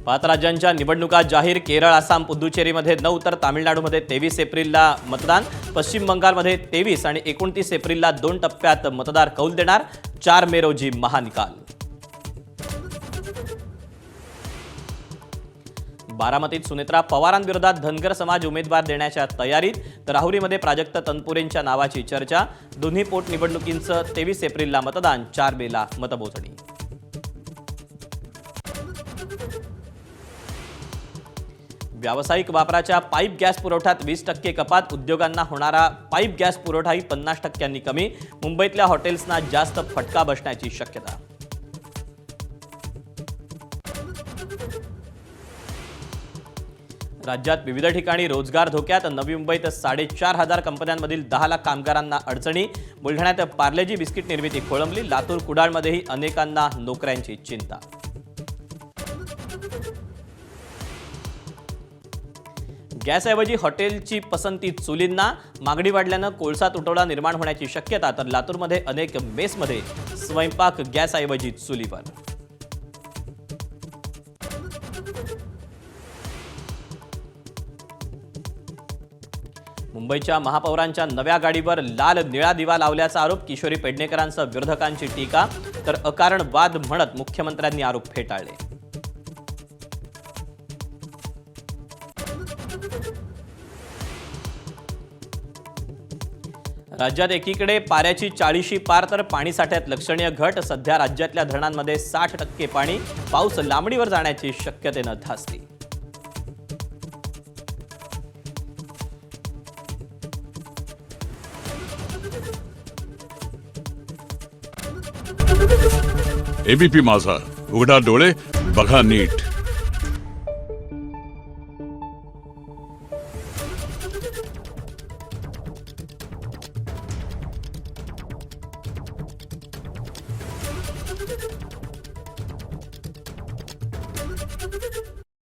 5 राज्यांच्या निवडणुका जाहीर. केरळ, आसाम, पुदुचेरीमध्ये 9 तर तामिळनाडूमध्ये 23 एप्रिलला मतदान. पश्चिम बंगालमध्ये 23 आणि 29 एप्रिलला 2 टप्प्यात मतदार कौल देणार. 4 मे रोजी महानिकाल. बारामतीत सुनेत्रा पवारांविरोधात धनगर समाज उमेदवार देण्याच्या तयारीत, तर राहुरीमध्ये प्राजक्त तनपुरेंच्या नावाची चर्चा. दोन्ही पोटनिवडणुकींचं 23 एप्रिलला मतदान, 4 मेला मतमोजणी. व्यावसायिक वापराच्या पाईप गॅस पुरवठ्यात 20% कपात. उद्योगांना होणारा पाईप गॅस पुरवठाही 50% कमी. मुंबईतल्या हॉटेल्सना जास्त फटका बसण्याची शक्यता. राज्यात विविध ठिकाणी रोजगार धोक्यात. नवी मुंबईत 4,500 कंपन्यांमधील 10 लाख कामगारांना अडचणी. बुलढाण्यात पार्लेजी बिस्किट निर्मिती खोळंबली. लातूर, कुडाळमध्येही अनेकांना नोकऱ्यांची चिंता. गॅसऐवजी हॉटेलची पसंती चुलींना. मागणी वाढल्यानं कोळसा तुटवडा निर्माण होण्याची शक्यता. तर लातूरमध्ये अनेक मेसमध्ये स्वयंपाक गॅसऐवजी चुलीवर. मुंबईच्या महापौरांच्या नव्या गाडीवर लाल निळा दिवा लावल्याचा आरोप. किशोरी पेडणेकरांसह विरोधकांची टीका. तर अकारण वाद म्हणत मुख्यमंत्र्यांनी आरोप फेटाळले. राज्यात एकीकडे पाऱ्याची 40शी पार, तर पाणीसाठ्यात लक्षणीय घट. सध्या राज्यातल्या धरणांमध्ये 60% पाणी. पाऊस लांबणीवर जाण्याची शक्यतेनं धास्ती. एबीपी माझा, उघडा डोळे बघा नीट.